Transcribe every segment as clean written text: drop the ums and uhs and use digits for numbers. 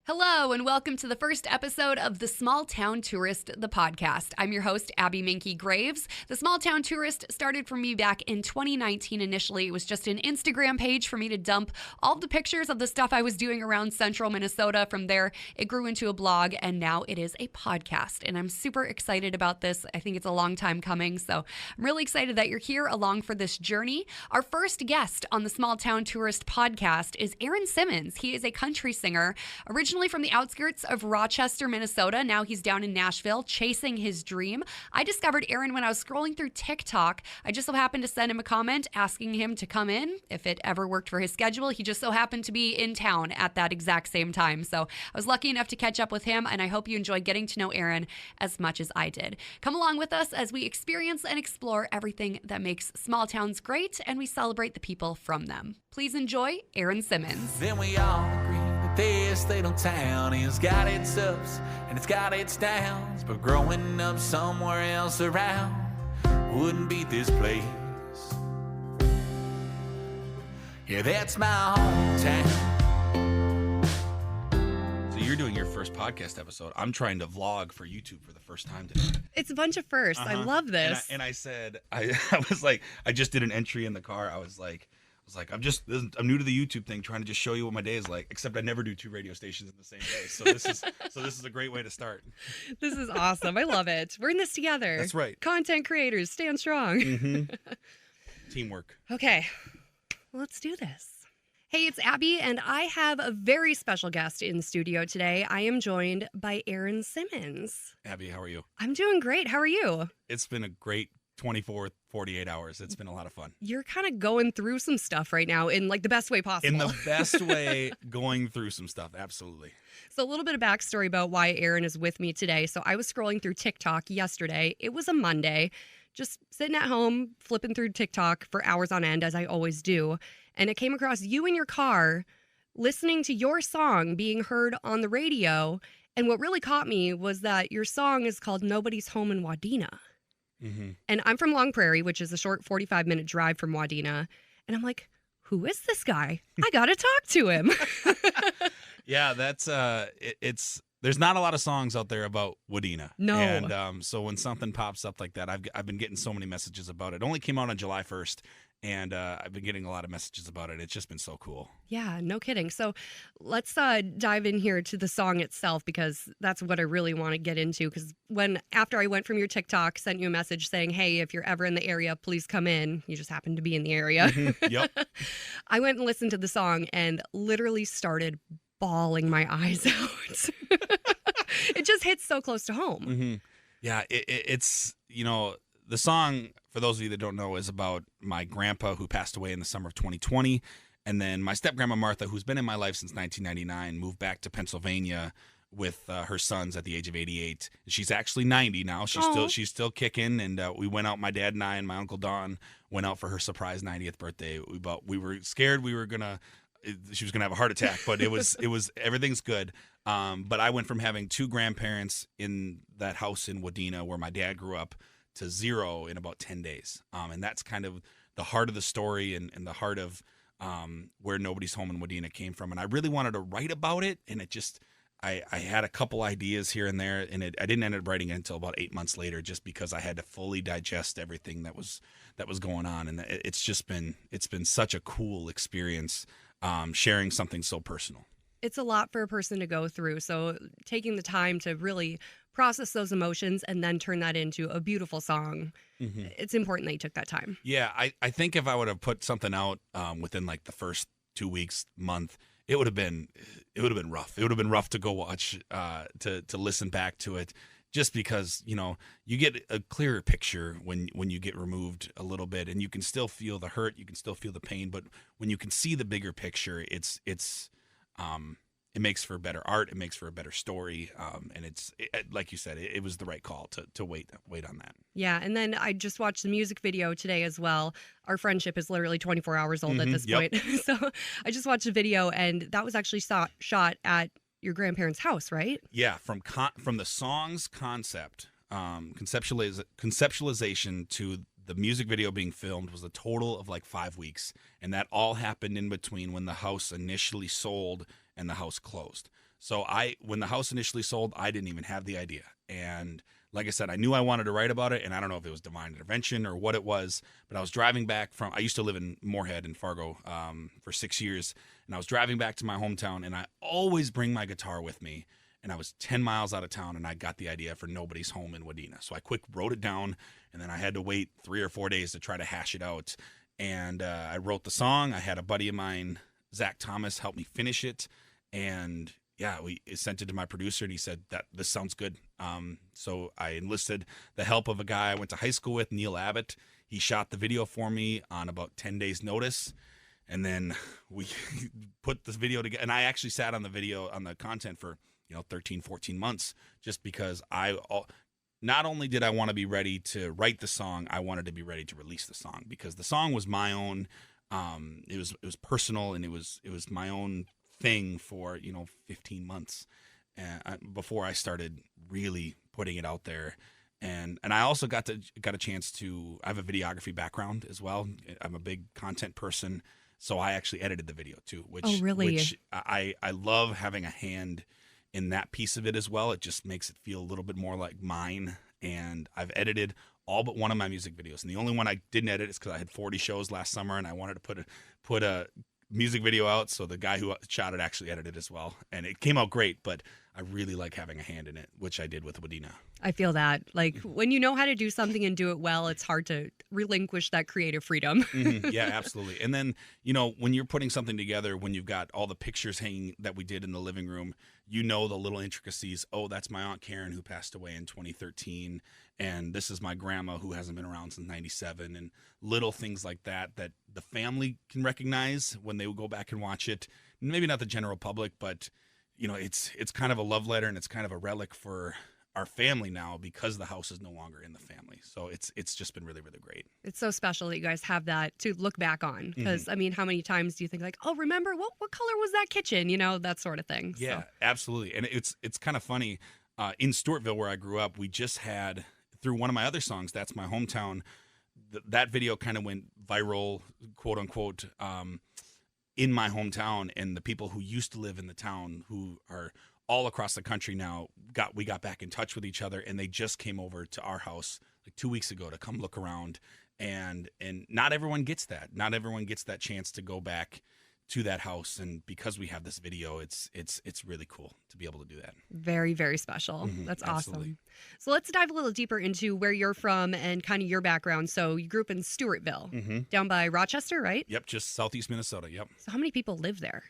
Hello, and welcome to the first episode of The Small Town Tourist, the podcast. I'm your host, Abby Minky Graves. The Small Town Tourist started for me back in 2019 initially. It was just an Instagram page for me to dump all of the pictures of the stuff I was doing around central Minnesota. From there, it grew into a blog, and now it is a podcast. And I'm super excited about this. I think it's a long time coming, so I'm really excited that you're here along for this journey. Our first guest on the Small Town Tourist podcast is Aaron Simmons. He is a country singer, originally from the outskirts of Rochester, Minnesota. Now he's down in Nashville chasing his dream. I discovered Aaron when I was scrolling through TikTok. I just so happened to send him a comment asking him to come in if it ever worked for his schedule. He just so happened to be in town at that exact same time. So I was lucky enough to catch up with him, and I hope you enjoy getting to know Aaron as much as I did. Come along with us as we experience and explore everything that makes small towns great, and we celebrate the people from them. Please enjoy Aaron Simmons. Then we all agree that this little town has got its ups and it's got its downs, but growing up somewhere else around wouldn't beat this place. Yeah, that's my hometown. So you're doing your first podcast episode. I'm trying to vlog for YouTube for the first time today. It's a bunch of firsts. I love this. And I said, I was like, I just did an entry in the car. I was like, I'm new to the YouTube thing, trying to just show you what my day is like. Except I never do two radio stations in the same day. So this is a great way to start. This is awesome. I love it. We're in this together. That's right. Content creators, stand strong. Mm-hmm. Teamwork. Okay, let's do this. Hey, it's Abby, and I have a very special guest in the studio today. I am joined by Aaron Simmons. Abby, how are you? I'm doing great. How are you? It's been a great 24, 48 hours. It's been a lot of fun. You're kind of going through some stuff right now in like the best way possible. In the best way, going through some stuff. Absolutely. So a little bit of backstory about why Aaron is with me today. So I was scrolling through TikTok yesterday. It was a Monday, just sitting at home, flipping through TikTok for hours on end, as I always do. And it came across you in your car, listening to your song being heard on the radio. And what really caught me was that your song is called Nobody's Home in Wadena. Mm-hmm. And I'm from Long Prairie, which is a short 45-minute drive from Wadena. And I'm like, who is this guy? I got to talk to him. Yeah, that's it's there's not a lot of songs out there about Wadena. No. And so when something pops up like that, I've been getting so many messages about it. It only came out on July 1st, and I've been getting a lot of messages about it. It's just been so cool. Yeah, no kidding. So let's dive in here to the song itself, because that's what I really want to get into. Because after I went from your TikTok, sent you a message saying, hey, if you're ever in the area, please come in. You just happened to be in the area. Yep. I went and listened to the song and literally started bawling my eyes out. It just hits so close to home. Mm-hmm. Yeah, it's, the song, for those of you that don't know, is about my grandpa who passed away in the summer of 2020. And then my step-grandma Martha, who's been in my life since 1999, moved back to Pennsylvania with her sons at the age of 88. She's actually 90 now. She's still kicking. And we went out, my dad and I and my Uncle Don went out for her surprise 90th birthday. We were scared she was gonna have a heart attack, but it was everything's good. But I went from having two grandparents in that house in Wadena where my dad grew up to zero in about 10 days. And that's kind of the heart of the story and the heart of where Nobody's Home in Wadena came from. And I really wanted to write about it, and it just I had a couple ideas here and there, and I didn't end up writing it until about 8 months later, just because I had to fully digest everything that was going on. And it's been such a cool experience. Sharing something so personal. It's a lot for a person to go through. So taking the time to really process those emotions and then turn that into a beautiful song, It's important that you took that time. Yeah, I think if I would have put something out within like the first 2 weeks, month, it would have been rough. It would have been rough to go watch, to listen back to it. Just because, you get a clearer picture when you get removed a little bit, and you can still feel the hurt, you can still feel the pain, but when you can see the bigger picture, it makes for better art, it makes for a better story, and like you said, it was the right call to wait on that. Yeah, and then I just watched the music video today as well. Our friendship is literally 24 hours old at this point, so I just watched the video, and that was actually shot at your grandparents' house, right? Yeah, from the song's concept, conceptualization to the music video being filmed was a total of like 5 weeks, and that all happened in between when the house initially sold and the house closed. So when the house initially sold, I didn't even have the idea. And like I said, I knew I wanted to write about it, and I don't know if it was divine intervention or what it was, but I was driving back I used to live in Moorhead in Fargo for 6 years, and I was driving back to my hometown, and I always bring my guitar with me, and I was 10 miles out of town, and I got the idea for Nobody's Home in Wadena. So I quick wrote it down, and then I had to wait 3 or 4 days to try to hash it out. And I wrote the song. I had a buddy of mine, Zach Thomas, help me finish it, and yeah, we sent it to my producer, and he said that this sounds good. So I enlisted the help of a guy I went to high school with, Neil Abbott. He shot the video for me on about 10 days' notice, and then we put this video together. And I actually sat on the video, on the content for 13, 14 months, just because not only did I want to be ready to write the song, I wanted to be ready to release the song, because the song was my own. It was personal, and it was my own thing for 15 months before I started really putting it out there. And I also got a chance to, I have a videography background as well. I'm a big content person, so I actually edited the video too, which I love having a hand in that piece of it as well. It just makes it feel a little bit more like mine. And I've edited all but one of my music videos, and the only one I didn't edit is because I had 40 shows last summer, and I wanted to put a music video out, so the guy who shot it actually edited as well, and it came out great. But I really like having a hand in it, which I did with Wadena. I feel that, like, when you know how to do something and do it well, it's hard to relinquish that creative freedom. Mm-hmm. Yeah, absolutely. And then when you're putting something together, when you've got all the pictures hanging that we did in the living room, the little intricacies. Oh, that's my Aunt Karen who passed away in 2013, and this is my grandma who hasn't been around since 97, and little things like that the family can recognize when they go back and watch it. Maybe not the general public, but it's kind of a love letter, and it's kind of a relic for our family now, because the house is no longer in the family. So it's just been really, really great. It's so special that you guys have that to look back on, because I mean, how many times do you think like, oh, remember what color was that kitchen, that sort of thing. Yeah, absolutely. And it's kind of funny, in Stewartville, where I grew up, we just had, through one of my other songs, That's My Hometown, that video kind of went viral, quote unquote, in my hometown, and the people who used to live in the town, who are all across the country now, we got back in touch with each other, and they just came over to our house like 2 weeks ago to come look around. And not everyone gets that. Not everyone gets that chance to go back to that house, and because we have this video, it's really cool to be able to do that. Very, very special. That's absolutely awesome. So let's dive a little deeper into where you're from and kind of your background. So you grew up in Stewartville, down by Rochester, right? Yep, just southeast Minnesota. Yep. So how many people live there?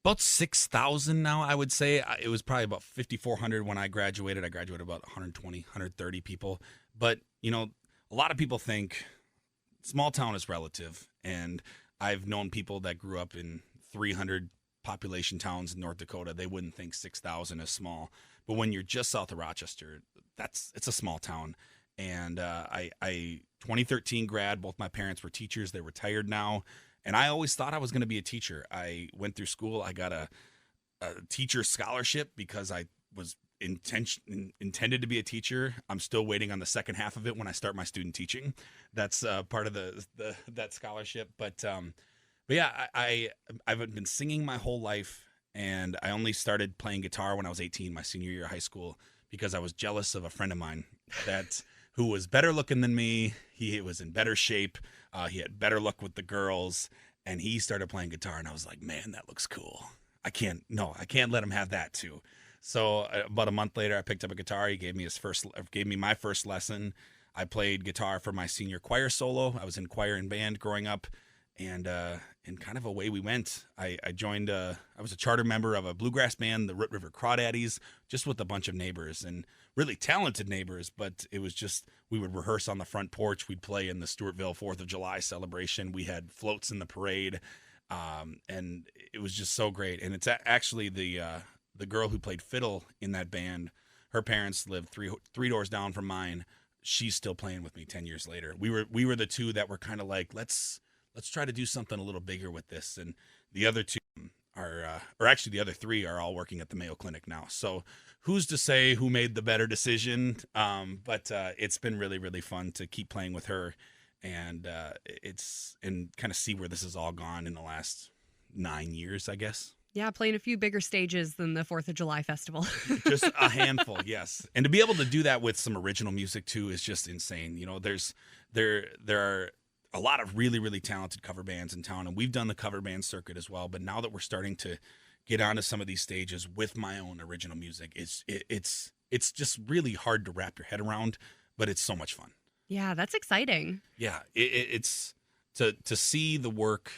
About 6,000 now, I would say. It was probably about 5,400 when I graduated. I graduated about 120, 130 people. But, a lot of people think small town is relative, and I've known people that grew up in 300 population towns in North Dakota. They wouldn't think 6,000 is small. But when you're just south of Rochester, it's a small town. And I 2013 grad, both my parents were teachers. They're retired now. And I always thought I was going to be a teacher. I went through school. I got a teacher scholarship because I was intended to be a techer. I'm still waiting on the second half of it when I start my student teaching. That's part of that scholarship. But yeah, I've been singing my whole life, and I only started playing guitar when I was 18, my senior year of high school, because I was jealous of a friend of mine who was better looking than me. He was in better shape. He had better luck with the girls, and he started playing guitar, and I was like, man, that looks cool. I can't let him have that too. So about a month later, I picked up a guitar. He gave me my first lesson. I played guitar for my senior choir solo. I was in choir and band growing up, and kind of away we went. I joined. I was a charter member of a bluegrass band, the Root River Crawdaddies, just with a bunch of neighbors, and really talented neighbors. But it was just, we would rehearse on the front porch. We'd play in the Stewartville 4th of July celebration. We had floats in the parade, and it was just so great. And it's actually the girl who played fiddle in that band, her parents lived three doors down from mine. She's still playing with me 10 years later. We were the two that were kind of like, let's try to do something a little bigger with this. And the other two actually the other three are all working at the Mayo Clinic now. So who's to say who made the better decision? But it's been really, really fun to keep playing with her, and kind of see where this has all gone in the last 9 years, I guess. Yeah, playing a few bigger stages than the 4th of July festival. Just a handful, yes. And to be able to do that with some original music too is just insane. You know, there are a lot of really, really talented cover bands in town, and we've done the cover band circuit as well. But now that we're starting to get onto some of these stages with my own original music, it's just really hard to wrap your head around, but it's so much fun. Yeah, that's exciting. Yeah, it's to see the work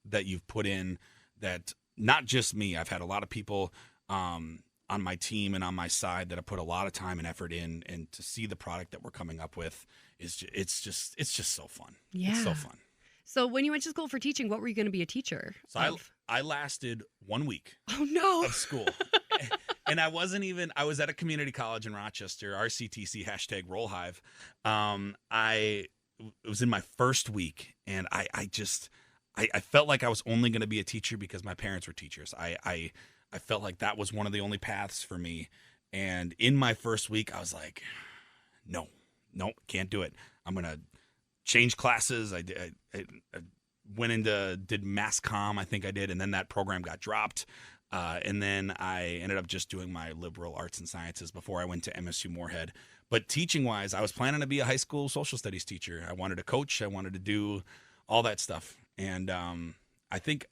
that you've put in, that not just me. I've had a lot of people on my team and on my side that have put a lot of time and effort in, and to see the product that we're coming up with it's just so fun. Yeah. It's so fun. So when you went to school for teaching, what were you going to be a teacher of? I lasted 1 week Oh, no. of school. And I was at a community college in Rochester, RCTC, #RollHive. It was in my first week, and I felt like I was only going to be a teacher because my parents were teachers. I felt like that was one of the only paths for me. And in my first week, I was like, no, can't do it. I'm going to change classes. I did mass comm, I think I did, and then that program got dropped. And then I ended up just doing my liberal arts and sciences before I went to MSU Moorhead. But teaching-wise, I was planning to be a high school social studies teacher. I wanted to coach. I wanted to do all that stuff. And I think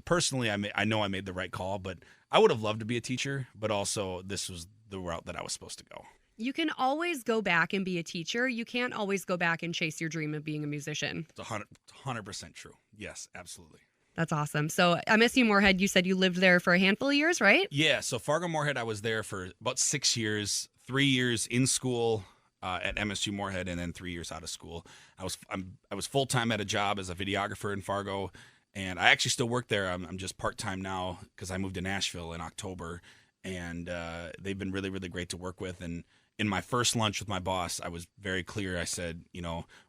personally, I know I made the right call, but I would have loved to be a teacher, but also this was the route that I was supposed to go. You can always go back and be a teacher. You can't always go back and chase your dream of being a musician. It's 100% true. Yes, absolutely. That's awesome. So MSU Moorhead, you said you lived there for a handful of years, right? Yeah, so Fargo Moorhead, I was there for about 6 years, 3 years in school at MSU Moorhead, and then 3 years out of school. I was full-time at a job as a videographer in Fargo, and I actually still work there. I'm just part-time now because I moved to Nashville in October, and they've been really, really great to work with. And in my first lunch with my boss, I was very clear. I said,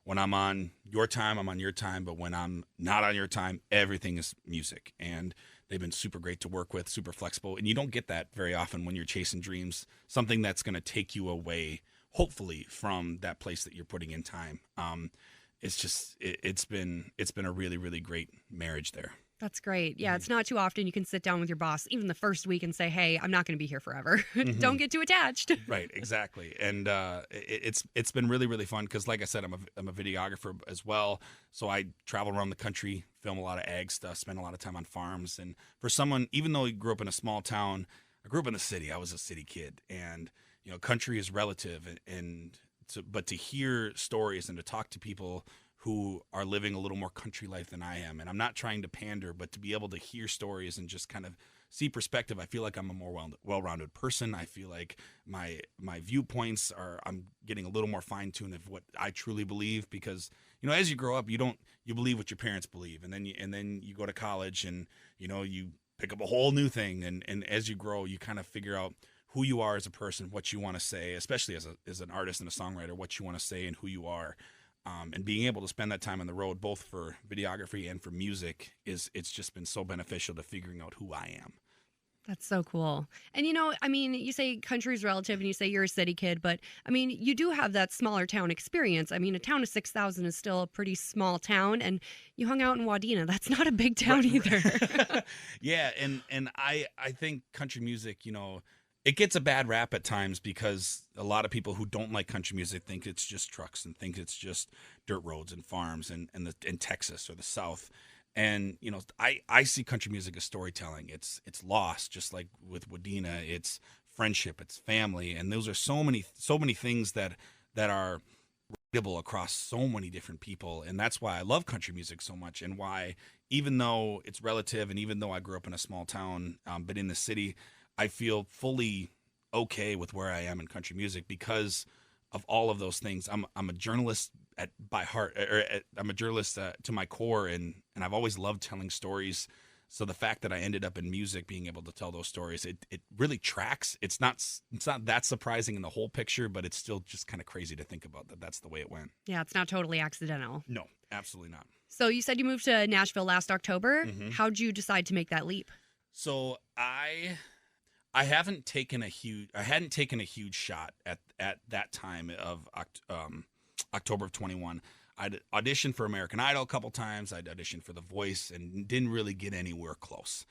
when I'm on your time, I'm on your time. But when I'm not on your time, everything is music. And they've been super great to work with, super flexible. And you don't get that very often when you're chasing dreams, something that's going to take you away, hopefully, from that place that you're putting in time. It's been a really, really great marriage there. That's great. Yeah, it's not too often you can sit down with your boss, even the first week, and say, hey, I'm not going to be here forever. Don't get too attached. Right, exactly. And it's been really, really fun because, like I said, I'm a videographer as well. So I travel around the country, film a lot of ag stuff, spend a lot of time on farms. And for someone, even though he grew up in a small town, I grew up in the city. I was a city kid. And, country is relative. But to hear stories and to talk to people who are living a little more country life than I am. And I'm not trying to pander, but to be able to hear stories and just kind of see perspective, I feel like I'm a more well-rounded person. I feel like my viewpoints I'm getting a little more fine-tuned of what I truly believe, because, as you grow up, you believe what your parents believe. And then you go to college and, you pick up a whole new thing. And as you grow, you kind of figure out who you are as a person, what you want to say, especially as an artist and a songwriter, what you want to say and who you are. And being able to spend that time on the road, both for videography and for music, it's just been so beneficial to figuring out who I am. That's so cool. And, you say country's relative and you say you're a city kid, but, you do have that smaller town experience. A town of 6,000 is still a pretty small town, and you hung out in Wadena. That's not a big town either. Yeah, and I think country music, it gets a bad rap at times because a lot of people who don't like country music think it's just trucks and think it's just dirt roads and farms and Texas or the South. And, I see country music as storytelling. It's lost, just like with Wadena. It's friendship, it's family. And those are so many things that are relatable across so many different people. And that's why I love country music so much, and why, even though it's relative and even though I grew up in a small town, but in the city, I feel fully okay with where I am in country music because of all of those things. I'm a journalist by heart, I'm a journalist to my core, and I've always loved telling stories. So the fact that I ended up in music, being able to tell those stories, it really tracks. It's not that surprising in the whole picture, but it's still just kind of crazy to think about that that's the way it went. Yeah, it's not totally accidental. No, absolutely not. So you said you moved to Nashville last October. How'd you decide to make that leap? So I hadn't taken a huge shot at that time of October of 21. I'd auditioned for American Idol a couple times. I'd auditioned for The Voice and didn't really get anywhere close.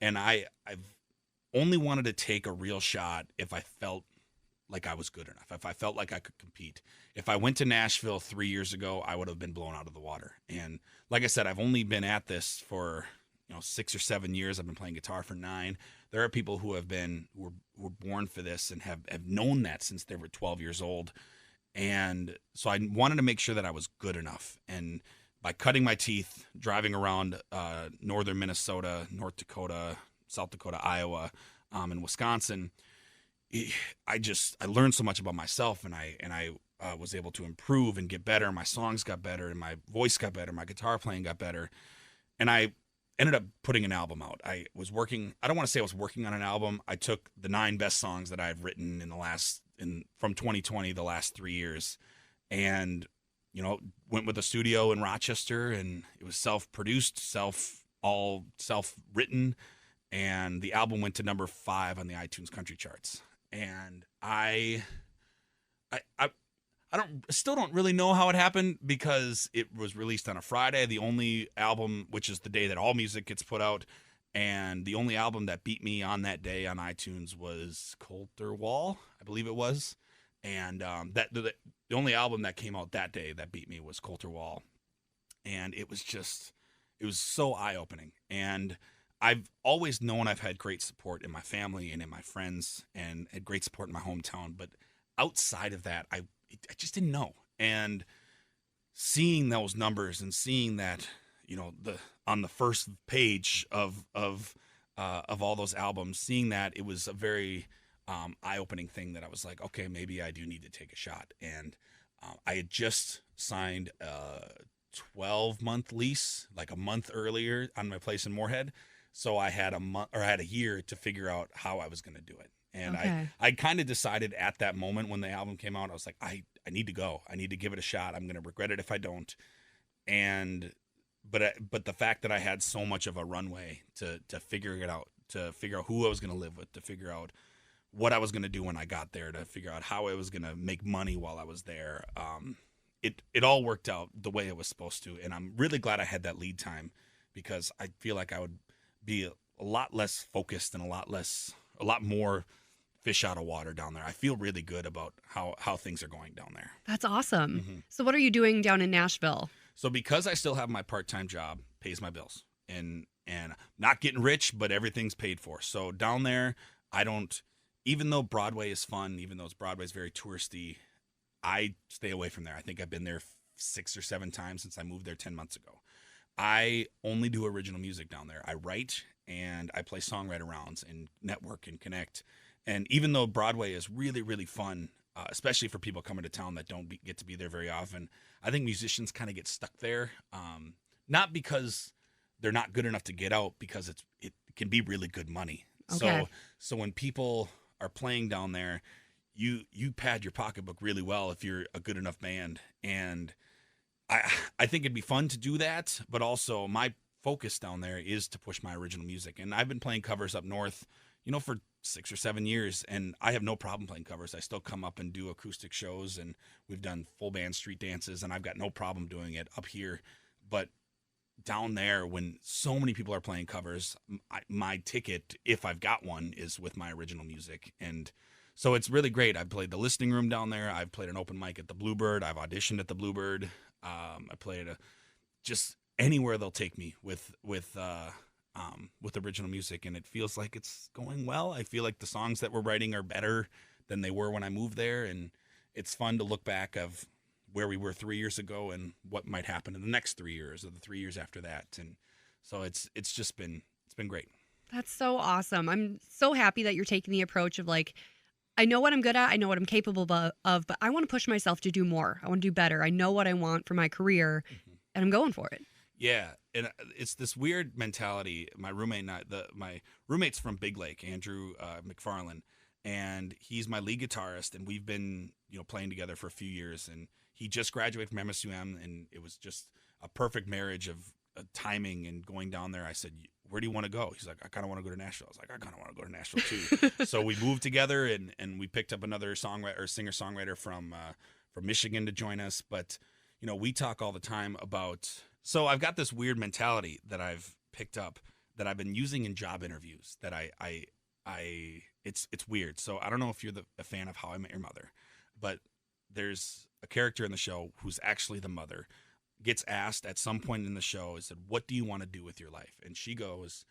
And I've only wanted to take a real shot if I felt like I was good enough, if I felt like I could compete. If I went to Nashville 3 years ago, I would have been blown out of the water. And like I said, I've only been at this for 6 or 7 years. I've been playing guitar for 9. There are people who were born for this and have known that since they were 12 years old. And so I wanted to make sure that I was good enough. And by cutting my teeth, driving around northern Minnesota, North Dakota, South Dakota, Iowa, and Wisconsin, I learned so much about myself, and I was able to improve and get better. My songs got better, and my voice got better. My guitar playing got better, and I ended up putting an album out. I don't want to say I was working on an album. I took the 9 best songs that I've written from 2020, the last 3 years, and went with a studio in Rochester, and it was self-produced, self-written, and the album went to number 5 on the iTunes country charts. And I still don't really know how it happened, because it was released on a Friday, the only album, which is the day that all music gets put out, and the only album that beat me on that day on iTunes was Colter Wall, I believe it was. And the only album that came out that day that beat me was Colter Wall. And it was so eye-opening. And I've always known I've had great support in my family and in my friends, and had great support in my hometown. But outside of that, I just didn't know. And seeing those numbers and seeing that, on the first page of all those albums, seeing that, it was a very eye-opening thing that I was like, okay, maybe I do need to take a shot. And I had just signed a 12-month lease, like a month earlier, on my place in Moorhead. So I had a year to figure out how I was going to do it. And okay. I kind of decided at that moment when the album came out, I was like, I need to go. I need to give it a shot. I'm going to regret it if I don't. But the fact that I had so much of a runway to figure it out, to figure out who I was going to live with, to figure out what I was going to do when I got there, to figure out how I was going to make money while I was there. It all worked out the way it was supposed to. And I'm really glad I had that lead time, because I feel like I would be a lot less focused and a lot more fish out of water down there. I feel really good about how things are going down there. That's awesome. Mm-hmm. So what are you doing down in Nashville? So because I still have my part-time job, pays my bills, and not getting rich, but everything's paid for. So down there, even though Broadway is fun, even though Broadway's very touristy, I stay away from there. I think I've been there 6 or 7 times since I moved there 10 months ago. I only do original music down there. I write and I play songwriter rounds and network and connect. And even though Broadway is really, really fun, especially for people coming to town that don't get to be there very often, I think musicians kind of get stuck there. Not because they're not good enough to get out, because it can be really good money. Okay. So when people are playing down there, you pad your pocketbook really well if you're a good enough band. And I think it'd be fun to do that, but also my focus down there is to push my original music. And I've been playing covers up north, for 6 or 7 years, and I have no problem playing covers. I still come up and do acoustic shows, and we've done full band street dances, and I've got no problem doing it up here. But down there, when so many people are playing covers, my ticket, if I've got one, is with my original music. And so it's really great. I've played the listening room down there. I've played an open mic at the Bluebird. I've auditioned at the Bluebird. I played just anywhere they'll take me with original music, and it feels like it's going well. I feel like the songs that we're writing are better than they were when I moved there, and it's fun to look back of where we were 3 years ago and what might happen in the next 3 years or the 3 years after that. And so it's been great. That's so awesome. I'm so happy that you're taking the approach of like, I know what I'm good at, I know what I'm capable of, but I want to push myself to do more. I want to do better. I know what I want for my career, and I'm going for it. Yeah, and it's this weird mentality. My roommate's from Big Lake, Andrew McFarland, and he's my lead guitarist, and we've been playing together for a few years. And he just graduated from MSUM, and it was just a perfect marriage of timing and going down there. I said, where do you want to go? He's like, I kind of want to go to Nashville. I was like, I kind of want to go to Nashville too. So we moved together, and we picked up another singer-songwriter from Michigan to join us. But we talk all the time about. So I've got this weird mentality that I've picked up that I've been using in job interviews that it's weird. So I don't know if you're a fan of How I Met Your Mother, but there's a character in the show who's actually the mother, gets asked at some point in the show, is said, what do you want to do with your life? And she goes,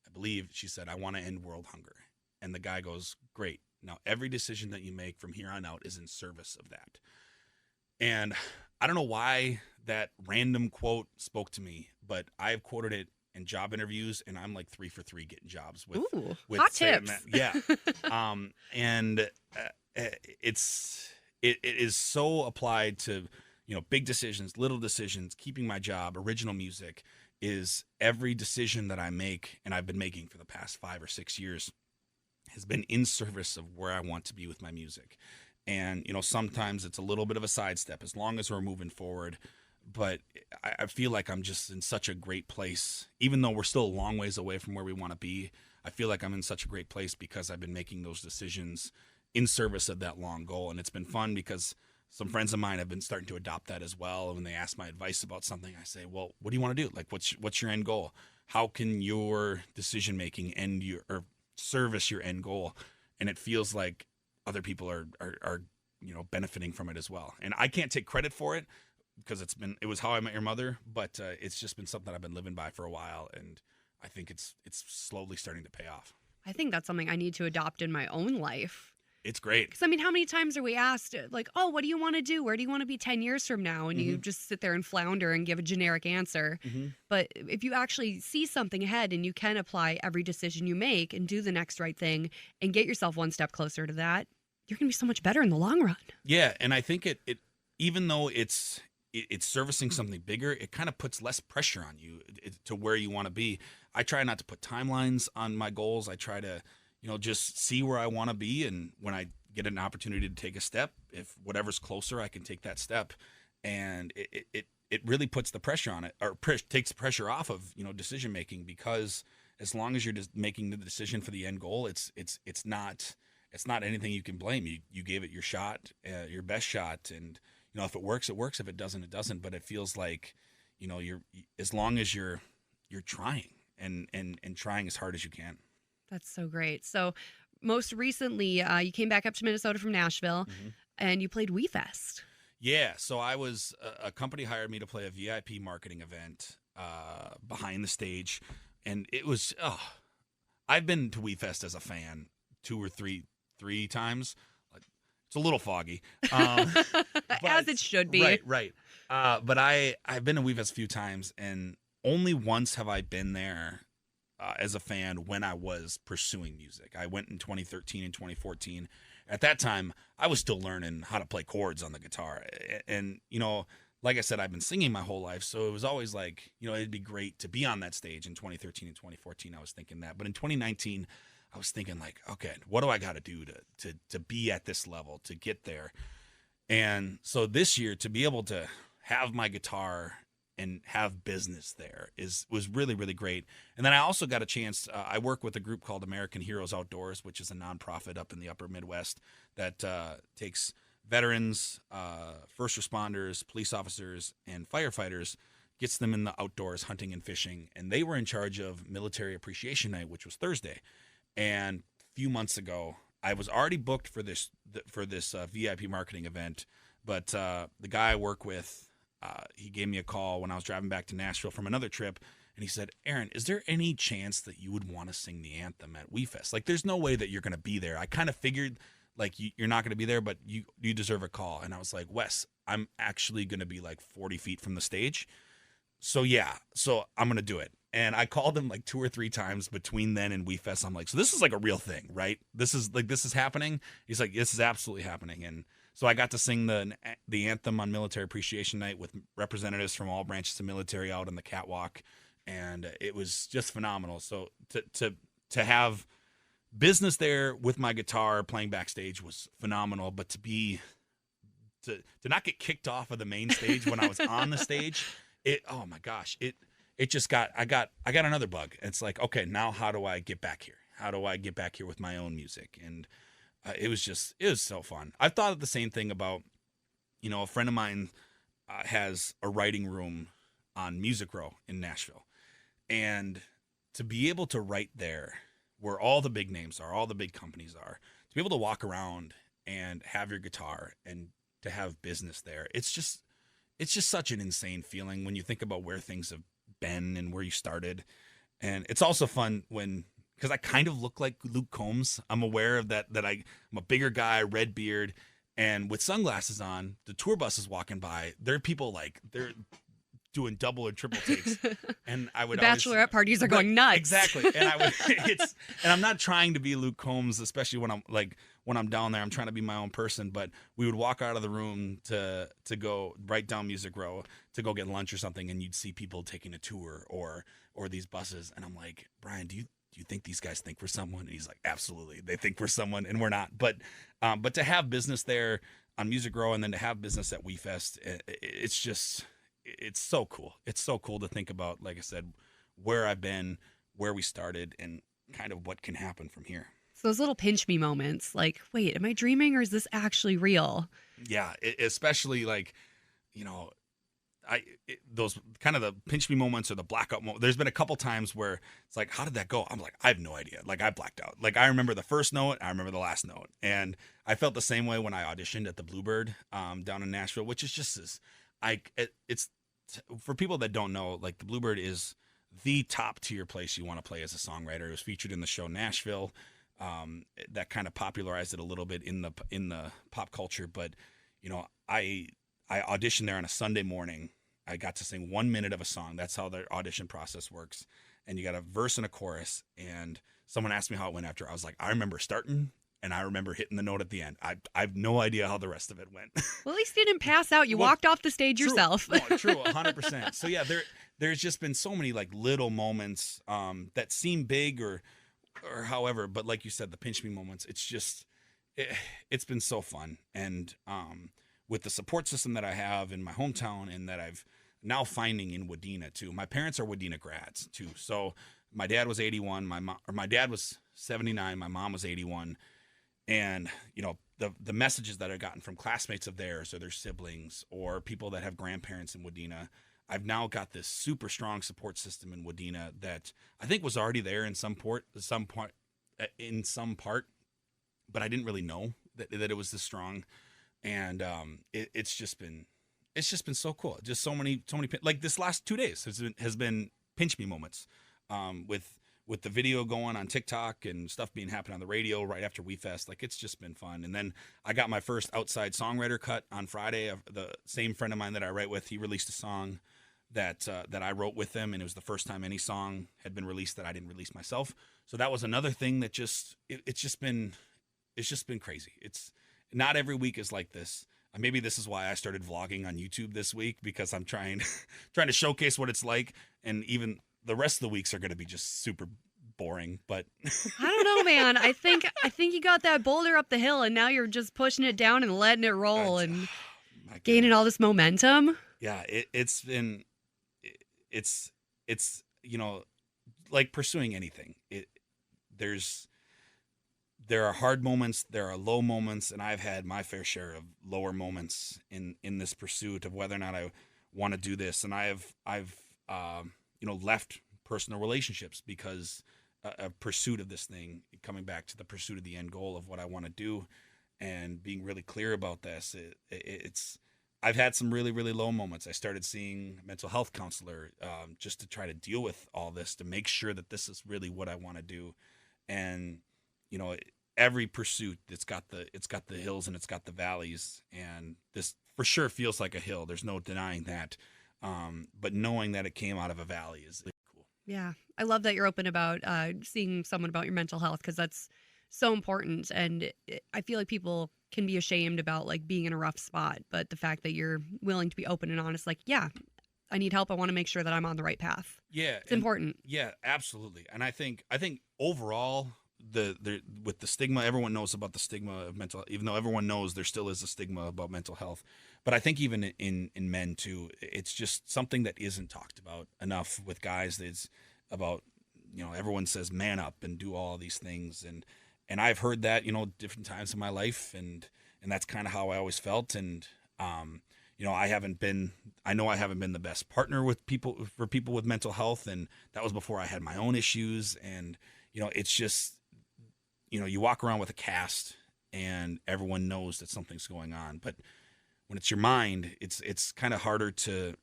I believe she said, I want to end world hunger. And the guy goes, great. Now every decision that you make from here on out is in service of that. And I don't know why that random quote spoke to me, but I've quoted it in job interviews, and I'm like 3 for 3 getting jobs with hot tips. That. Yeah. It is so applied to, big decisions, little decisions, keeping my job, original music is every decision that I make, and I've been making for the past 5 or 6 years, has been in service of where I want to be with my music. And, sometimes it's a little bit of a sidestep as long as we're moving forward. But I feel like I'm just in such a great place, even though we're still a long ways away from where we want to be. I feel like I'm in such a great place because I've been making those decisions in service of that long goal. And it's been fun because some friends of mine have been starting to adopt that as well. When they ask my advice about something, I say, well, what do you want to do? Like, what's your end goal? How can your decision making or service your end goal? And it feels like other people are benefiting from it as well. And I can't take credit for it, because it was How I Met Your Mother, but it's just been something I've been living by for a while, and I think it's slowly starting to pay off. I think that's something I need to adopt in my own life. It's great. Because, how many times are we asked, like, oh, what do you want to do? Where do you want to be 10 years from now? And you just sit there and flounder and give a generic answer. But if you actually see something ahead and you can apply every decision you make and do the next right thing and get yourself one step closer to that, you're going to be so much better in the long run. Yeah, and I think it even though it's servicing something bigger, it kind of puts less pressure on you to where you want to be. I try not to put timelines on my goals. I try to, just see where I want to be. And when I get an opportunity to take a step, if whatever's closer, I can take that step. And it really puts the pressure on it, or takes the pressure off of, decision making, because as long as you're just making the decision for the end goal, it's not anything you can blame. You gave it your shot, your best shot. And, if it works, it works. If it doesn't, it doesn't. But it feels like, you're, as long as you're trying and trying as hard as you can. That's so great. So most recently, you came back up to Minnesota from Nashville, and you played WeFest. Yeah. So I was, a company hired me to play a VIP marketing event behind the stage. And it was, I've been to WeFest as a fan 2 or 3 times. It's a little foggy. As it should be. Right. But I've been to WeFest a few times, and only once have I been there as a fan when I was pursuing music. I went in 2013 and 2014. At that time, I was still learning how to play chords on the guitar. And, like I said, I've been singing my whole life, so it was always like, it'd be great to be on that stage. In 2013 and 2014, I was thinking that. But in 2019, I was thinking like, okay, what do I got to do to be at this level, to get there? And so this year, to be able to have my guitar and have business there was really, really great. And then I also got a chance, I work with a group called American Heroes Outdoors, which is a nonprofit up in the upper Midwest that takes veterans, first responders, police officers, and firefighters, gets them in the outdoors hunting and fishing. And they were in charge of Military Appreciation Night, which was Thursday. And a few months ago, I was already booked for this VIP marketing event, but the guy I work with, he gave me a call when I was driving back to Nashville from another trip, and he said, Aaron, is there any chance that you would want to sing the anthem at WeFest? Like, there's no way that you're going to be there. I kind of figured, like, you're not going to be there, but you deserve a call. And I was like, Wes, I'm actually going to be like 40 feet from the stage. So I'm going to do it. And I called him like 2 or 3 times between then and WeFest. I'm like, so this is like a real thing, right? This is happening. He's like, this is absolutely happening. And so I got to sing the anthem on Military Appreciation Night with representatives from all branches of military out on the catwalk, and it was just phenomenal. So to have business there with my guitar playing backstage was phenomenal. But to not get kicked off of the main stage when I was on the stage, oh my gosh, it just I got another bug. It's like, okay, now how do I get back here? How do I get back here with my own music? And it was so fun. I've thought of the same thing about, a friend of mine has a writing room on Music Row in Nashville. And to be able to write there where all the big names are, all the big companies are, to be able to walk around and have your guitar and to have business there. It's just such an insane feeling when you think about where things have been and where you started. And it's also fun because I kind of look like Luke Combs. I'm aware of that I'm a bigger guy, red beard, and with sunglasses on, the tour bus is walking by. There are people they're doing double or triple takes, and I would the bachelorette parties are going nuts. Exactly, and and I'm not trying to be Luke Combs, especially when I'm down there. I'm trying to be my own person. But we would walk out of the room to go right down Music Row to go get lunch or something, and you'd see people taking a tour or these buses, and I'm like, Brian, do you think these guys think we're someone? And he's like, absolutely, they think we're someone, and we're not. But to have business there on Music Row, and then to have business at WeFest, it's so cool. It's so cool to think about, like I said, where I've been, where we started, and kind of what can happen from here. So those little pinch me moments, like, wait, am I dreaming or is this actually real? Yeah, especially those kind of the pinch me moments or the blackout moments. There's been a couple times where it's like, how did that go? I'm like, I have no idea. Like, I blacked out. Like, I remember the first note, I remember the last note. And I felt the same way when I auditioned at the Bluebird down in Nashville, which is just it's for people that don't know, like, the Bluebird is the top tier place you want to play as a songwriter. It was featured in the show Nashville. That kind of popularized it a little bit in the pop culture. But, I auditioned there on a Sunday morning. I got to sing 1 minute of a song. That's how the audition process works. And you got a verse and a chorus. And someone asked me how it went after. I was like, I remember starting and I remember hitting the note at the end. I have no idea how the rest of it went. Well, at least you didn't pass out. You walked off the stage yourself. No, true, 100%. So yeah, there's just been so many like little moments that seem big or however, but like you said, the pinch me moments, it's been so fun. And with the support system that I have in my hometown and that I've now finding in Wadena too. My parents are Wadena grads too. So my dad was 81, my dad was 79, my mom was 81. And, the messages that I've gotten from classmates of theirs or their siblings or people that have grandparents in Wadena, I've now got this super strong support system in Wadena that I think was already there in some part, but I didn't really know that it was this strong. And it's just been so cool. Just so many like this last 2 days has been pinch me moments with the video going on TikTok and stuff being happening on the radio right after WeFest. Like, it's just been fun. And then I got my first outside songwriter cut on Friday. The same friend of mine that I write with, he released a song that I wrote with him, and it was the first time any song had been released that I didn't release myself. So that was another thing that it's just been crazy. It's not every week is like this. Maybe this is why I started vlogging on YouTube this week, because I'm trying to showcase what it's like, and even the rest of the weeks are going to be just super boring. But I don't know, man. I think you got that boulder up the hill, and now you're just pushing it down and letting it roll and gaining all this momentum. Yeah, it's like pursuing anything. There are hard moments, there are low moments, and I've had my fair share of lower moments in this pursuit of whether or not I want to do this. And I've left personal relationships because a pursuit of this thing, coming back to the pursuit of the end goal of what I want to do, and being really clear about this. I've had some really, really low moments. I started seeing a mental health counselor just to try to deal with all this, to make sure that this is really what I want to do. And every pursuit, it's got the hills and it's got the valleys, and this for sure feels like a hill. There's no denying that. But knowing that it came out of a valley is really cool. Yeah, I love that you're open about seeing someone about your mental health, because that's so important. And I feel like people can be ashamed about like being in a rough spot, but the fact that you're willing to be open and honest, like, yeah, I need help. I want to make sure that I'm on the right path. Yeah, it's important. Yeah, absolutely. And I think overall, with the stigma, everyone knows about the stigma of mental, even though everyone knows there still is a stigma about mental health. But I think even in men too, it's just something that isn't talked about enough with guys. It's about, everyone says man up and do all these things. And I've heard that, different times in my life, and that's kind of how I always felt. And, I know I haven't been the best partner with people with mental health, and that was before I had my own issues. And it's just, you walk around with a cast and everyone knows that something's going on, but when it's your mind, it's kind of harder to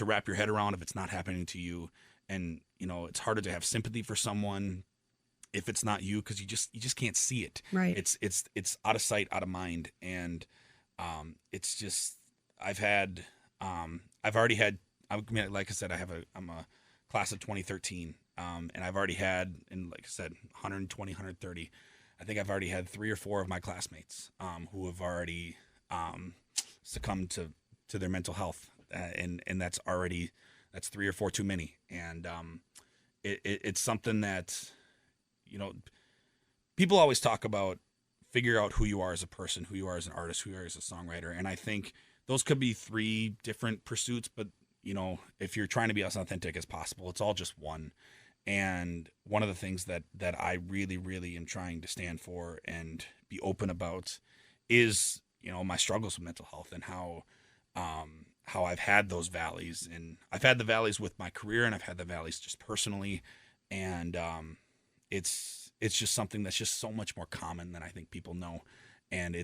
wrap your head around if it's not happening to you. And it's harder to have sympathy for someone if it's not you, because you just can't see it. Right. It's out of sight, out of mind. And it's just, I've already had, like I said, I'm a class of 2013, and I've already had, and like I said, 120, 130. I think I've already had 3 or 4 of my classmates who have already succumbed to their mental health, and that's 3 or 4 too many. And it's something that, people always talk about, figure out who you are as a person, who you are as an artist, who you are as a songwriter. And I think those could be 3 different pursuits, but if you're trying to be as authentic as possible, it's all just one. And one of the things that I really, really am trying to stand for and be open about is, my struggles with mental health, and how I've had those valleys. And I've had the valleys with my career, and I've had the valleys just personally. And it's just something that's just so much more common than I think people know. And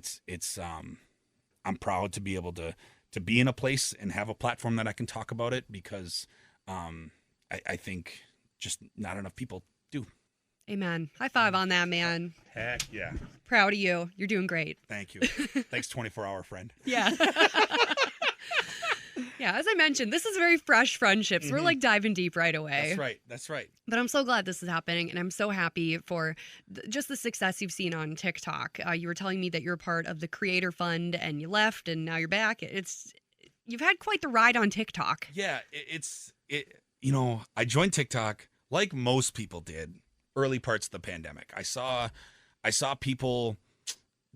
I'm proud to be able to be in a place and have a platform that I can talk about it, because I think just not enough people do. Amen. High five on that, man. Heck yeah. Proud of you. You're doing great. Thank you. Thanks, 24-hour friend. Yeah. Yeah, as I mentioned, this is very fresh friendships. Mm-hmm. We're like diving deep right away. That's right. But I'm so glad this is happening, and I'm so happy for just the success you've seen on TikTok. You were telling me that you're part of the Creator Fund, and you left, and now you're back. You've had quite the ride on TikTok. Yeah, I joined TikTok like most people did early parts of the pandemic. I saw people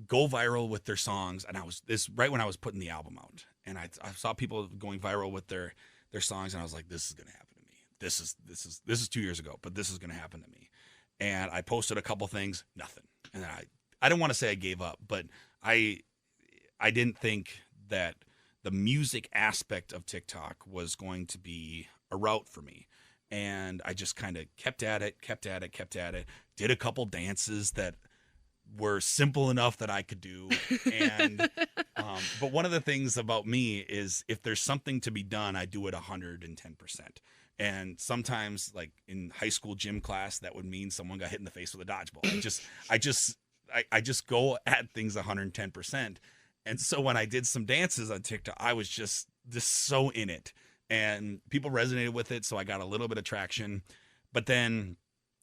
go viral with their songs, and this right when I was putting the album out, and I saw people going viral with their songs, and I was like, this is gonna happen to me. This is 2 years ago, but this is gonna happen to me. And I posted a couple things, nothing. And I don't want to say I gave up, but I didn't think that the music aspect of TikTok was going to be a route for me. And I just kind of kept at it, did a couple dances that were simple enough that I could do. And but one of the things about me is, if there's something to be done, I do it 110%. And sometimes, like in high school gym class, that would mean someone got hit in the face with a dodgeball. I just go at things 110%. And so when I did some dances on TikTok, I was just so in it, and people resonated with it. So I got a little bit of traction. But then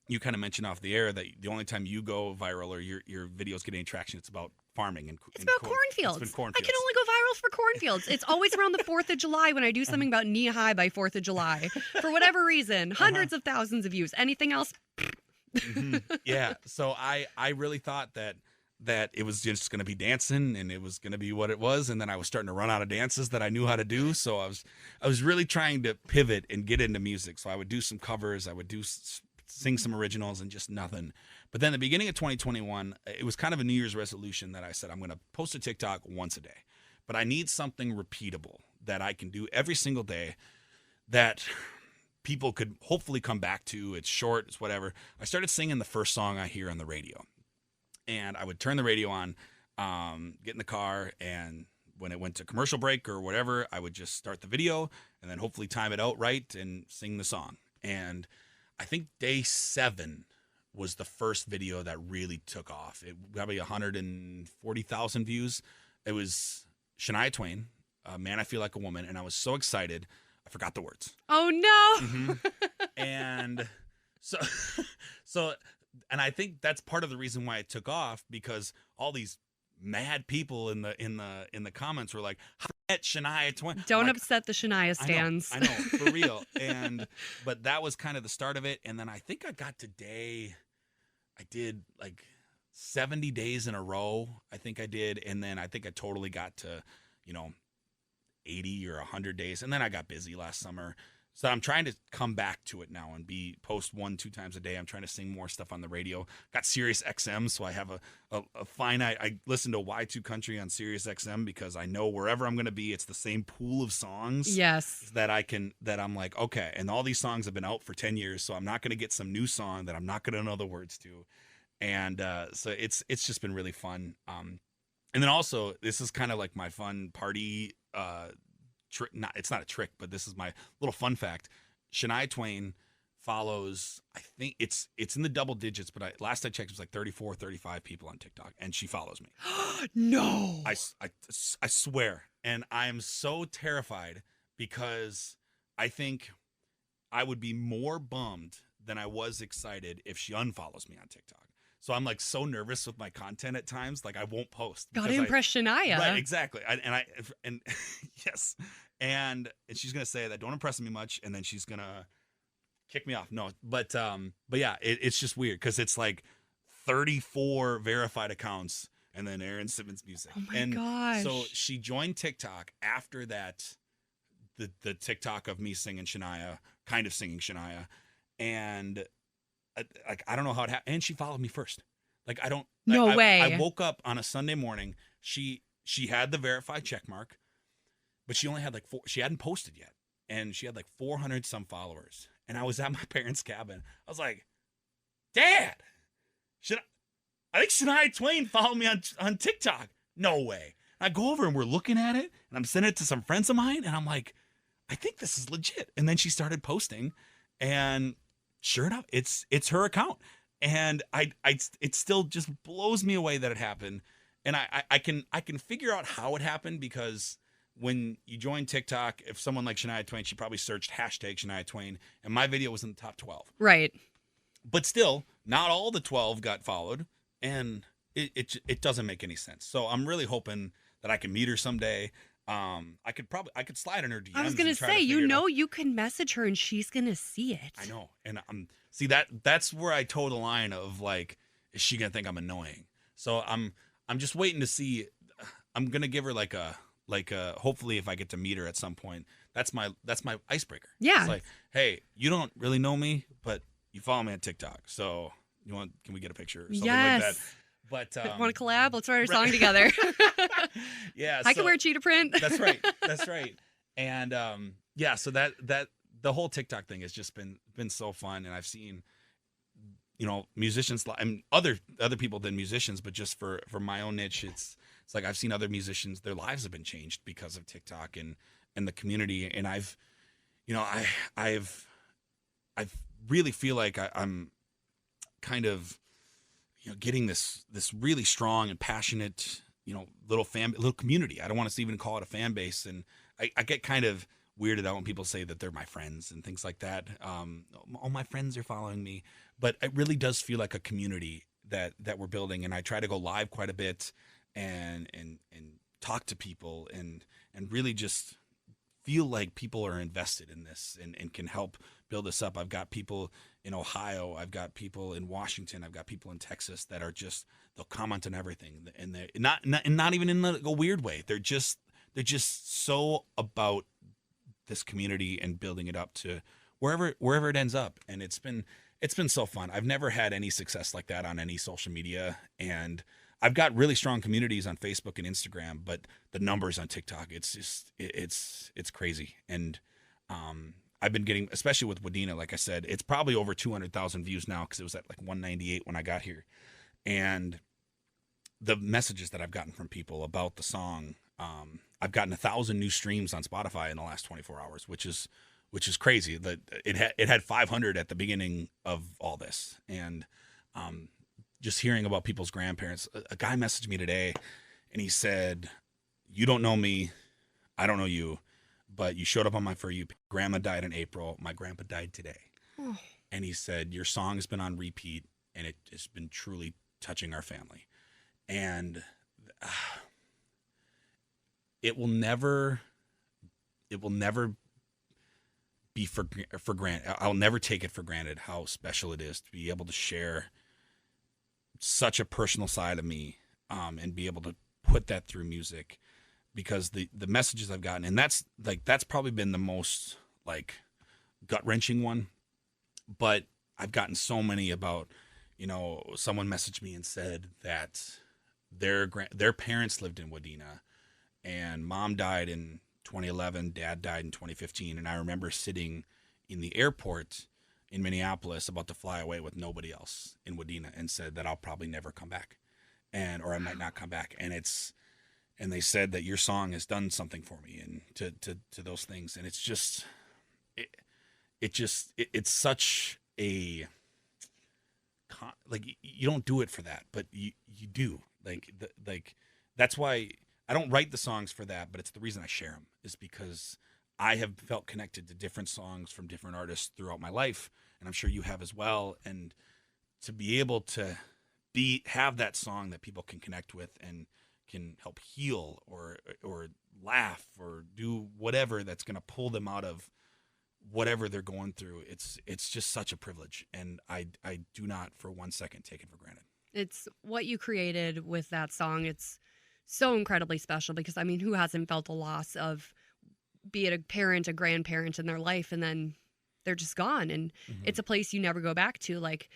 you kind of mentioned off the air that the only time you go viral or your videos get any traction, it's about farming. It's about cornfields. It's been cornfields. I can only go viral for cornfields. It's always around the 4th of July when I do something about knee high by 4th of July. For whatever reason, hundreds of thousands of views. Anything else? Mm-hmm. Yeah. So I really thought that it was just going to be dancing, and it was going to be what it was. And then I was starting to run out of dances that I knew how to do. So I was really trying to pivot and get into music. So I would do some covers. I would sing some originals, and just nothing. But then the beginning of 2021, it was kind of a New Year's resolution that I said, I'm going to post a TikTok once a day, but I need something repeatable that I can do every single day that people could hopefully come back to. It's short, it's whatever. I started singing the first song I hear on the radio. And I would turn the radio on, get in the car, and when it went to commercial break or whatever, I would just start the video and then hopefully time it out right and sing the song. And I think day 7 was the first video that really took off. It probably 140,000 views. It was Shania Twain, Man, I Feel Like a Woman, and I was so excited, I forgot the words. Oh, no. Mm-hmm. And so... And I think that's part of the reason why it took off, because all these mad people in the comments were like, "Forget Shania Twain." Don't upset the Shania stans. I know, for real. But that was kind of the start of it. And then I think I did like 70 days in a row. I think I did, and then I think I totally got to 80 or 100 days, and then I got busy last summer. So I'm trying to come back to it now and post 1-2 times a day. I'm trying to sing more stuff on the radio. Got Sirius XM, so I have a finite. I listen to Y2 Country on Sirius XM because I know wherever I'm going to be, it's the same pool of songs. Yes. That I'm like, okay, and all these songs have been out for 10 years, so I'm not going to get some new song that I'm not going to know the words to. And so it's just been really fun. And then also, this is kind of like my fun party trick. It's not a trick, but this is my little fun fact. Shania Twain follows, I think it's in the double digits, but last I checked, it was like 34, 35 people on TikTok, and she follows me. No. I swear. And I'm so terrified because I think I would be more bummed than I was excited if she unfollows me on TikTok. So I'm like so nervous with my content at times, like I won't post. Gotta impress Shania. Right, exactly. And yes, and she's gonna say that don't impress me much, and then she's gonna kick me off. No, but yeah, it's just weird because it's like 34 verified accounts, and then Aaron Simmons music. Oh my gosh! So she joined TikTok after that, the TikTok of me singing Shania, kind of singing Shania, and. Like I don't know how it happened, and she followed me first. Like I don't. No way. I woke up on a Sunday morning. She had the verified check mark, but she only had like 4. She hadn't posted yet, and she had like 400 some followers. And I was at my parents' cabin. I was like, Dad, I think Shania Twain followed me on TikTok. No way. I go over and we're looking at it, and I'm sending it to some friends of mine, and I'm like, I think this is legit. And then she started posting, and sure enough, it's her account, and it still just blows me away that it happened, and I can figure out how it happened because when you join TikTok, if someone like Shania Twain, she probably searched hashtag Shania Twain, and my video was in the top 12. Right. But still, not all the 12 got followed, and it doesn't make any sense. So I'm really hoping that I can meet her someday. I could slide in her DMs. I was gonna say, you can message her and she's gonna see it. I know, and see that's where I toe the line of like, is she gonna think I'm annoying? So I'm just waiting to see. I'm gonna give her like a hopefully if I get to meet her at some point, that's my icebreaker. Yeah. It's like, hey, you don't really know me, but you follow me on TikTok, so can we get a picture or something like that? But want to collab? Let's write a song together. Yeah, I can wear cheetah print. That's right. And yeah, so that the whole TikTok thing has just been so fun, and I've seen musicians and other people than musicians, but just for my own niche, it's like I've seen other musicians, their lives have been changed because of TikTok and the community, and I've really feel like I'm kind of getting this really strong and passionate, little community. I don't want to even call it a fan base. And I get kind of weirded out when people say that they're my friends and things like that. All my friends are following me, but it really does feel like a community that we're building. And I try to go live quite a bit and talk to people and really just feel like people are invested in this and can help build this up. I've got people in Ohio, I've got people in Washington, I've got people in Texas that are just, they'll comment on everything, and they're not even in a weird way. They're just so about this community and building it up to wherever it ends up. And it's been so fun. I've never had any success like that on any social media, and I've got really strong communities on Facebook and Instagram, but the numbers on TikTok, it's just it's crazy. And I've been getting, especially with Wadena, like I said, it's probably over 200,000 views now because it was at like 198 when I got here. And the messages that I've gotten from people about the song, I've gotten 1,000 new streams on Spotify in the last 24 hours, which is crazy. That it had 500 at the beginning of all this, and just hearing about people's grandparents. A guy messaged me today, and he said, "You don't know me, I don't know you, but you showed up on my For You. Grandma died in April. My grandpa died today." Oh. And he said, "Your song has been on repeat, and it has been truly touching our family." And it will never be for granted. I'll never take it for granted how special it is to be able to share such a personal side of me, and be able to put that through music, because the messages I've gotten, and that's probably been the most like gut-wrenching one, but I've gotten so many about, someone messaged me and said that their parents lived in Wadena, and mom died in 2011, dad died in 2015, and I remember sitting in the airport in Minneapolis about to fly away with nobody else in Wadena, and said that I'll probably never come back, or I might not come back, and they said that your song has done something for me, and to those things, and it's just it's such a, like, you don't do it for that, but you do, like that's why I don't write the songs for that, but it's the reason I share them, is because I have felt connected to different songs from different artists throughout my life, and I'm sure you have as well, and to be able to have that song that people can connect with and can help heal or laugh or do whatever that's going to pull them out of whatever they're going through. It's just such a privilege, and I do not for 1 second take it for granted. It's what you created with that song. It's so incredibly special because, I mean, who hasn't felt the loss of, be it a parent, a grandparent in their life, and then they're just gone, and it's a place you never go back to. Like,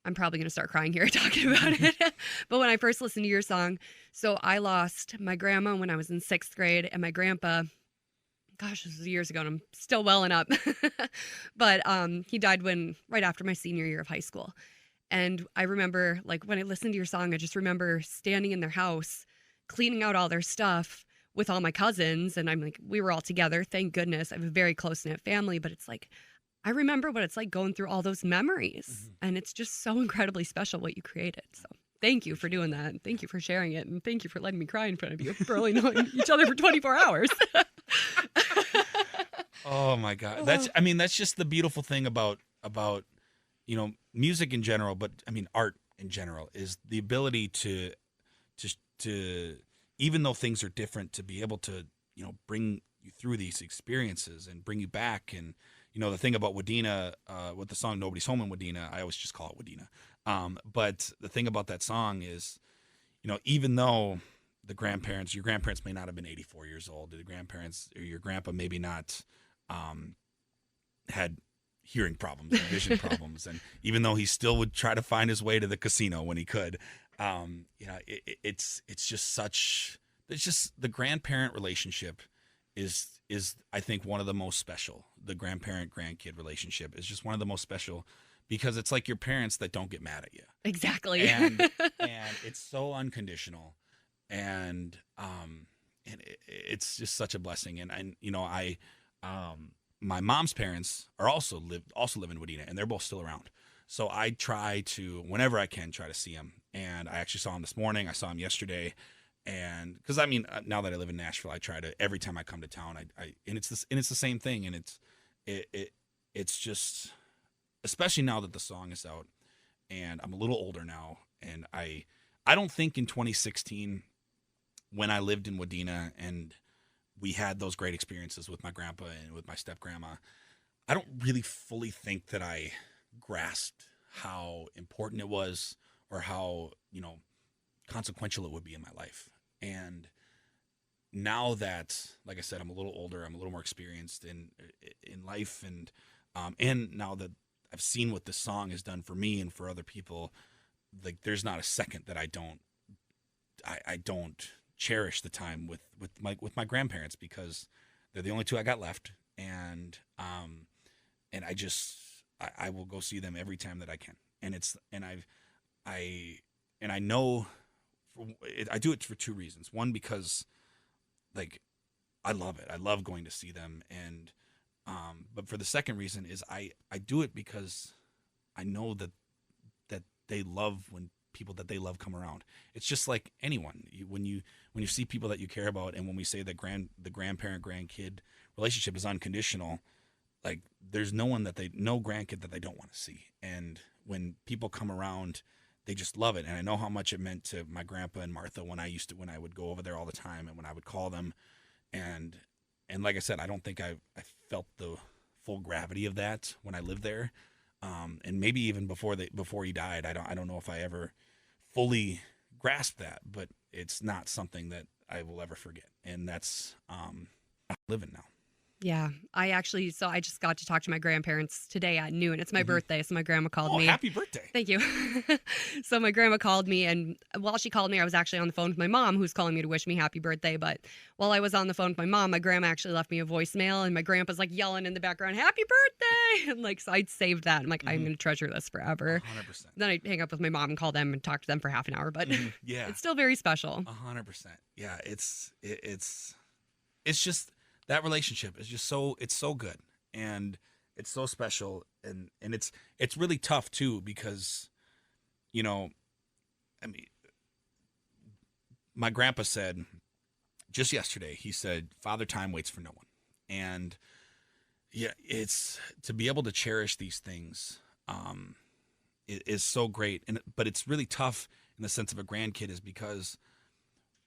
I'm probably going to start crying here talking about it. But when I first listened to your song, so I lost my grandma when I was in 6th grade, and my grandpa, gosh, this was years ago, and I'm still welling up. But he died right after my senior year of high school. And I remember, like, when I listened to your song, I just remember standing in their house, cleaning out all their stuff with all my cousins. And I'm like, we were all together. Thank goodness. I have a very close-knit family, but it's like, I remember what it's like going through all those memories. And it's just so incredibly special what you created. So thank you for doing that. And thank you for sharing it. And thank you for letting me cry in front of you for only knowing each other for 24 hours. Oh my God. That's just the beautiful thing about, music in general, but I mean, art in general, is the ability to, even though things are different, to be able to, bring you through these experiences and bring you back. And, the thing about Wadena, with the song Nobody's Home in Wadena, I always just call it Wadena. But the thing about that song is, even though your grandparents may not have been 84 years old, the grandparents or your grandpa maybe not had hearing problems and vision problems, and even though he still would try to find his way to the casino when he could, it's just the grandparent relationship is I think one of the most special. The grandparent-grandkid relationship is just one of the most special, because it's like your parents that don't get mad at you. Exactly. And it's so unconditional, and it's just such a blessing. And my mom's parents are also live in Wadena, and they're both still around. So I try to, whenever I can, try to see them. And I actually saw him this morning. I saw him yesterday. And because now that I live in Nashville, I try to, every time I come to town, and it's the same thing. And it's just, especially now that the song is out, and I'm a little older now, and I don't think in 2016, when I lived in Wadena and we had those great experiences with my grandpa and with my step grandma, I don't really fully think that I grasped how important it was, or how, consequential it would be in my life. And now that, like I said, I'm a little older, I'm a little more experienced in life, and now that I've seen what this song has done for me and for other people, like, there's not a second that I don't cherish the time with my grandparents, because they're the only two I got left, and I will go see them every time that I can. And I know I do it for two reasons. One, because, like, I love it. I love going to see them. And but for the second reason is I do it because I know that they love when people that they love come around. It's just like anyone. When you see people that you care about, and when we say that the grandparent-grandkid relationship is unconditional, like, there's no grandkid that they don't want to see. And when people come around, they just love it. And I know how much it meant to my grandpa and Martha when I would go over there all the time, and when I would call them. And like I said, I don't think I felt the full gravity of that when I lived there. And maybe even before he died, I don't know if I ever fully grasped that, but it's not something that I will ever forget. And that's I'm living now. Yeah, I just got to talk to my grandparents today at noon. It's my birthday, so my grandma called me. Happy birthday. Thank you. So my grandma called me, and while she called me, I was actually on the phone with my mom, who's calling me to wish me happy birthday. But while I was on the phone with my mom, my grandma actually left me a voicemail, and my grandpa's like yelling in the background, "Happy birthday!" And like, so I'd saved that. I'm like, I'm going to treasure this forever. 100%. Then I hang up with my mom and call them and talk to them for half an hour, but Yeah. it's still very special. 100%. Yeah, it's just that relationship is just it's so good, and it's so special, and it's really tough too, because I mean, my grandpa said just yesterday, he said, "Father Time waits for no one." And yeah, it's to be able to cherish these things is so great, but it's really tough in the sense of a grandkid, is because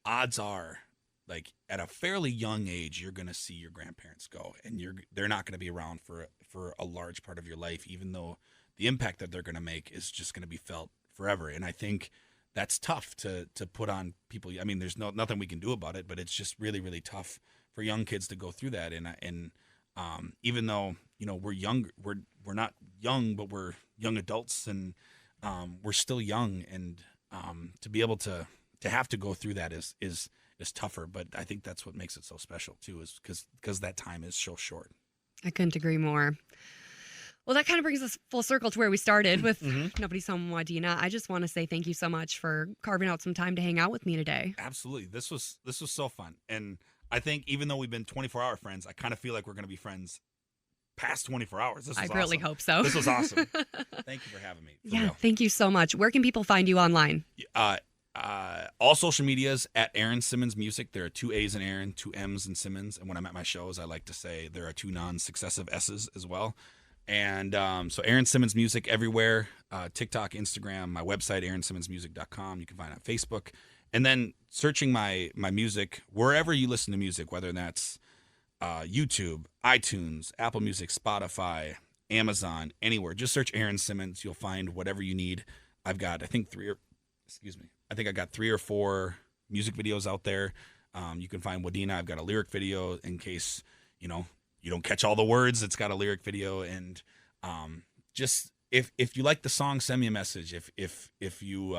odds are, like, at a fairly young age, you're going to see your grandparents go, and they're not going to be around for a large part of your life, even though the impact that they're going to make is just going to be felt forever. And I think that's tough to put on people. I mean, there's nothing we can do about it, but it's just really, really tough for young kids to go through that. And even though, we're young, we're not young, but we're young adults, and we're still young, and to be able to have to go through that is tougher. But I think that's what makes it so special too, is because that time is so short. I couldn't agree more. Well, that kind of brings us full circle to where we started with Nobody's Home Wadena. I just want to say thank you so much for carving out some time to hang out with me today. Absolutely. This was so fun. And I think even though we've been 24-hour friends, I kind of feel like we're going to be friends past 24 hours. This was I really hope so. This was awesome. Thank you for having me. Yeah, real. Thank you so much. Where can people find you online? All social medias at Aaron Simmons Music. There are 2 A's in Aaron, 2 M's in Simmons. And when I'm at my shows, I like to say there are 2 non-successive S's as well. And so Aaron Simmons Music everywhere, TikTok, Instagram, my website, aaronsimmonsmusic.com. You can find it on Facebook. And then searching my music, wherever you listen to music, whether that's YouTube, iTunes, Apple Music, Spotify, Amazon, anywhere. Just search Aaron Simmons. You'll find whatever you need. I've got, I think I got 3 or 4 music videos out there. You can find Wadena. I've got a lyric video in case, you don't catch all the words. It's got a lyric video. And just if you like the song, send me a message. If you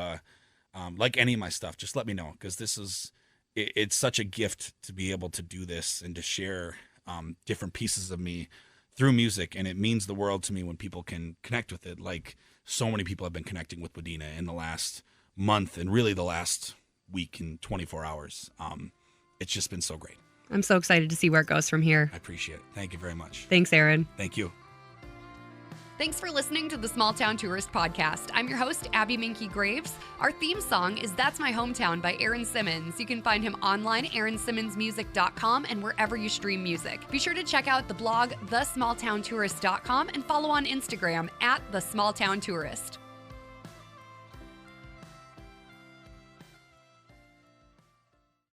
like any of my stuff, just let me know, because it's such a gift to be able to do this and to share different pieces of me through music. And it means the world to me when people can connect with it. Like, so many people have been connecting with Wadena in the last month, and really the last week and 24 hours. It's just been so great. I'm so excited to see where it goes from here. I appreciate it. Thank you very much. Thanks, Aaron. Thank you. Thanks for listening to the Small Town Tourist Podcast. I'm your host, Abby Minky Graves. Our theme song is That's My Hometown by Aaron Simmons. You can find him online, aaronsimmonsmusic.com, and wherever you stream music. Be sure to check out the blog, thesmalltowntourist.com, and follow on Instagram at thesmalltowntourist.